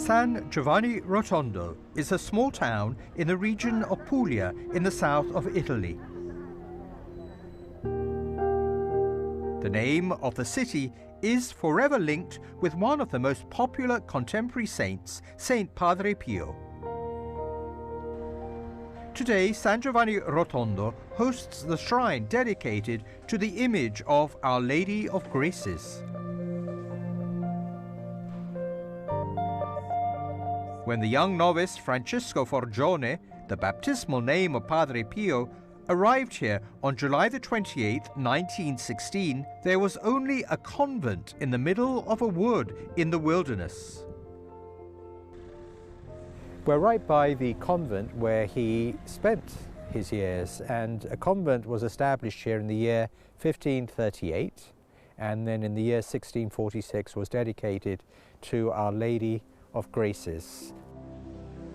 San Giovanni Rotondo is a small town in the region of Apúlia in the south of Italy. The name of the city is forever linked with one of the most popular contemporary saints, Saint Padre Pio. Today, San Giovanni Rotondo hosts the shrine dedicated to the image of Our Lady of Graces. When the young novice Francesco Forgione, the baptismal name of Padre Pio, arrived here on July the 28th, 1916, there was only a convent in the middle of a wood in the wilderness. We're right by the convent where he spent his years, and a convent was established here in the year 1538, and then in the year 1646 was dedicated to Our Lady of Graces.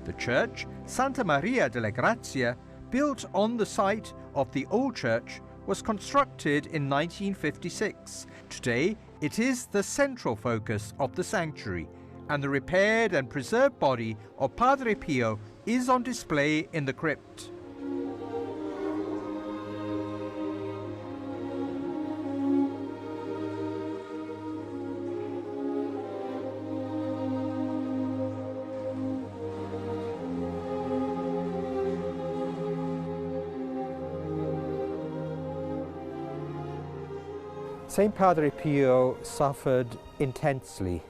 The church, Santa Maria delle Grazie, built on the site of the old church, was constructed in 1956. Today, it is the central focus of the sanctuary, and the repaired and preserved body of Padre Pio is on display in the crypt. Saint Padre Pio suffered intensely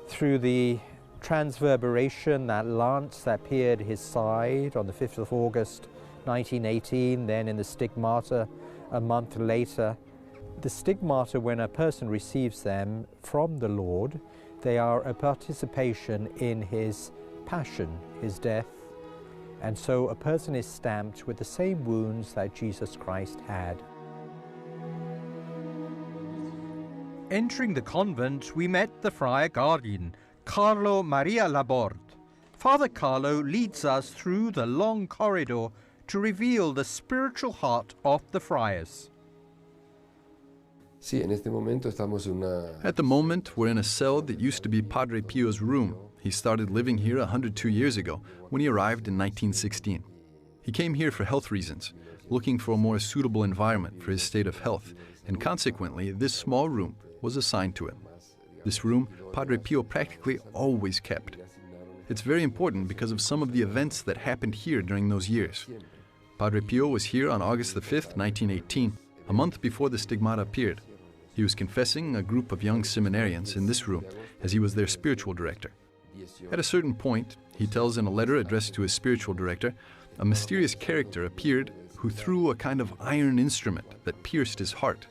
through the transverberation, that lance that pierced his side on the 5th of August 1918, then in the stigmata a month later. The stigmata, when a person receives them from the Lord, they are a participation in his passion, his death, and so a person is stamped with the same wounds that Jesus Christ had. Entering the convent, we met the friar guardian, Carlo Maria Laborde. Father Carlo leads us through the long corridor to reveal the spiritual heart of the friars. At the moment, we're in a cell that used to be Padre Pio's room. He started living here 102 years ago, when he arrived in 1916. He came here for health reasons, looking for a more suitable environment for his state of health, and consequently, this small room was assigned to him. This room, Padre Pio practically always kept. It's very important because of some of the events that happened here during those years. Padre Pio was here on August the 5th, 1918, a month before the stigmata appeared. He was confessing a group of young seminarians in this room, as he was their spiritual director. At a certain point, he tells in a letter addressed to his spiritual director, a mysterious character appeared who threw a kind of iron instrument that pierced his heart.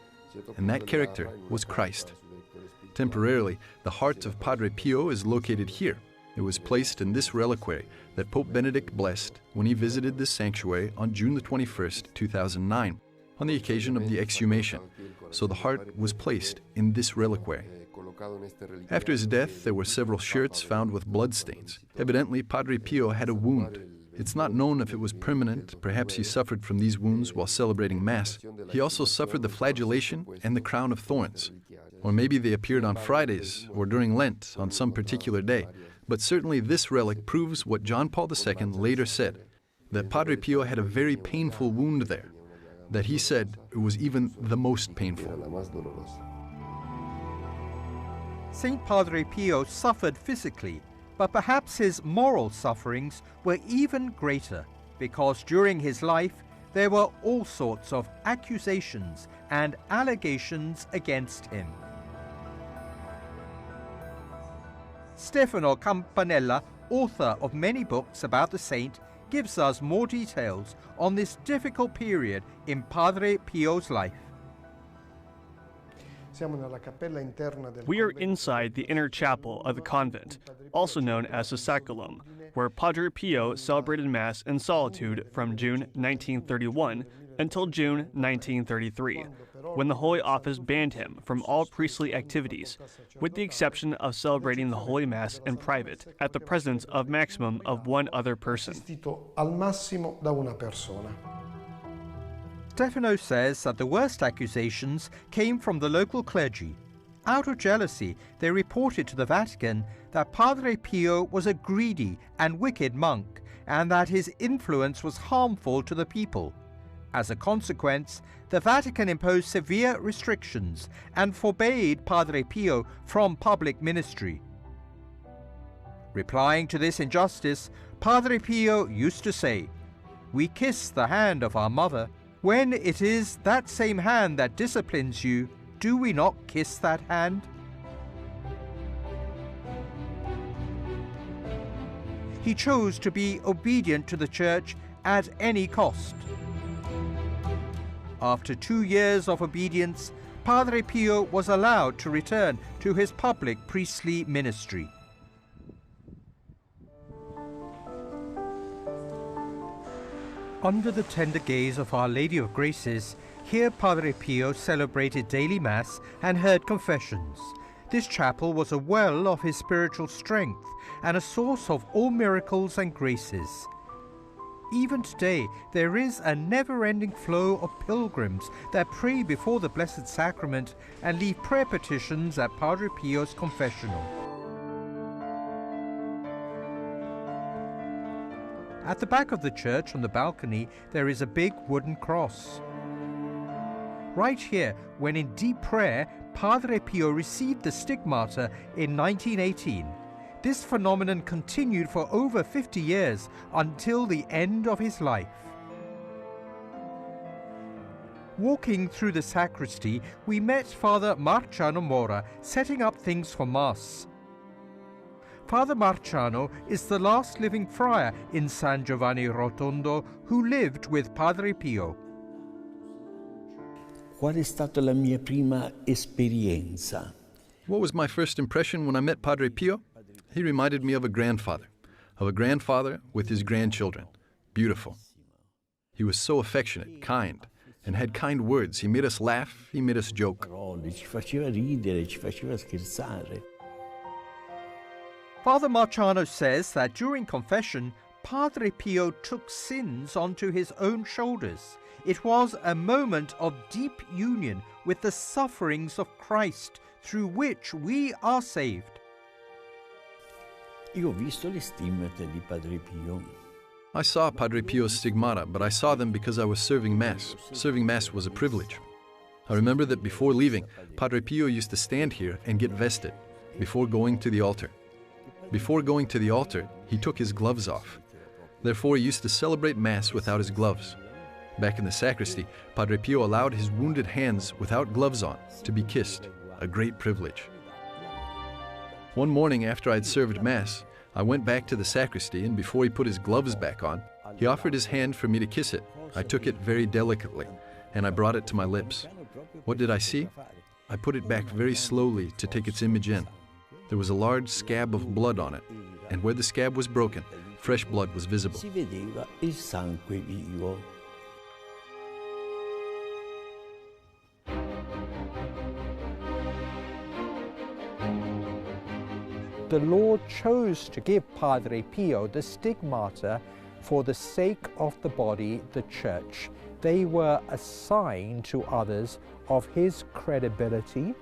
And that character was Christ. Temporarily, the heart of Padre Pio is located here. It was placed in this reliquary that Pope Benedict blessed when he visited this sanctuary on June the 21st, 2009, on the occasion of the exhumation. So the heart was placed in this reliquary. After his death, there were several shirts found with bloodstains. Evidently, Padre Pio had a wound. It's not known if it was permanent. Perhaps he suffered from these wounds while celebrating Mass. He also suffered the flagellation and the crown of thorns. Or maybe they appeared on Fridays or during Lent on some particular day. But certainly this relic proves what John Paul II later said, that Padre Pio had a very painful wound there, that he said it was even the most painful. Saint Padre Pio suffered physically, but perhaps his moral sufferings were even greater, because during his life there were all sorts of accusations and allegations against him. Stefano Campanella, author of many books about the saint, gives us more details on this difficult period in Padre Pio's life. We are inside the inner chapel of the convent, also known as the Sacculum, where Padre Pio celebrated Mass in solitude from June 1931 until June 1933, when the Holy Office banned him from all priestly activities, with the exception of celebrating the Holy Mass in private at the presence of maximum of one other person. Stefano says that the worst accusations came from the local clergy. out of jealousy, they reported to the Vatican that Padre Pio was a greedy and wicked monk, and that his influence was harmful to the people. As a consequence, the Vatican imposed severe restrictions and forbade Padre Pio from public ministry. Replying to this injustice, Padre Pio used to say, "We kiss the hand of our mother. When it is that same hand that disciplines you, do we not kiss that hand?" He chose to be obedient to the Church at any cost. After 2 years of obedience, Padre Pio was allowed to return to his public priestly ministry. Under the tender gaze of Our Lady of Graces, here Padre Pio celebrated daily Mass and heard confessions. This chapel was a well of his spiritual strength and a source of all miracles and graces. Even today, there is a never-ending flow of pilgrims that pray before the Blessed Sacrament and leave prayer petitions at Padre Pio's confessional. At the back of the church, on the balcony, there is a big wooden cross. Right here, when in deep prayer, Padre Pio received the stigmata in 1918. This phenomenon continued for over 50 years until the end of his life. Walking through the sacristy, we met Father Marciano Mora setting up things for Mass. Father Marciano is the last living friar in San Giovanni Rotondo who lived with Padre Pio. Qual è stata la mia prima esperienza? What was my first impression when I met Padre Pio? He reminded me of a grandfather with his grandchildren. Beautiful. He was so affectionate, kind, and had kind words. He made us laugh, he made us joke. Ci faceva ridere, ci faceva scherzare. Father Marciano says that during confession, Padre Pio took sins onto his own shoulders. It was a moment of deep union with the sufferings of Christ, through which we are saved. Io ho visto le stigmate di Padre Pio. I saw Padre Pio's stigmata, but I saw them because I was serving Mass. Serving Mass was a privilege. I remember that before leaving, Padre Pio used to stand here and get vested before going to the altar. Before going to the altar, he took his gloves off. Therefore, he used to celebrate Mass without his gloves. Back in the sacristy, Padre Pio allowed his wounded hands without gloves on to be kissed, a great privilege. One morning after I'd served Mass, I went back to the sacristy, and before he put his gloves back on, he offered his hand for me to kiss it. I took it very delicately, and I brought it to my lips. What did I see? I put it back very slowly to take its image in. There was a large scab of blood on it, and where the scab was broken, fresh blood was visible. Si vedeva il sangue vivo. The Lord chose to give Padre Pio the stigmata for the sake of the body, the Church. They were a sign to others of his credibility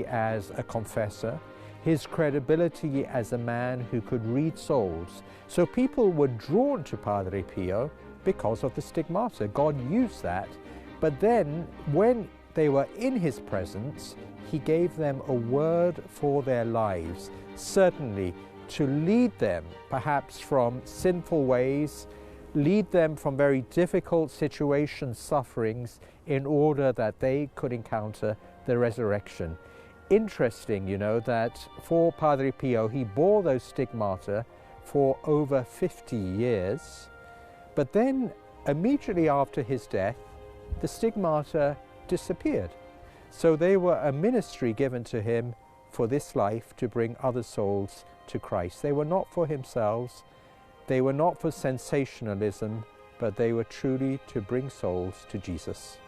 as a confessor, his credibility as a man who could read souls. So people were drawn to Padre Pio because of the stigmata. God used that. But then when they were in his presence, he gave them a word for their lives, certainly to lead them perhaps from sinful ways, lead them from very difficult situations, sufferings, in order that they could encounter the resurrection. Interesting, you know, that for Padre Pio, he bore those stigmata for over 50 years, but then immediately after his death, the stigmata disappeared. So they were a ministry given to him for this life to bring other souls to Christ. They were not for themselves, they were not for sensationalism, but they were truly to bring souls to Jesus.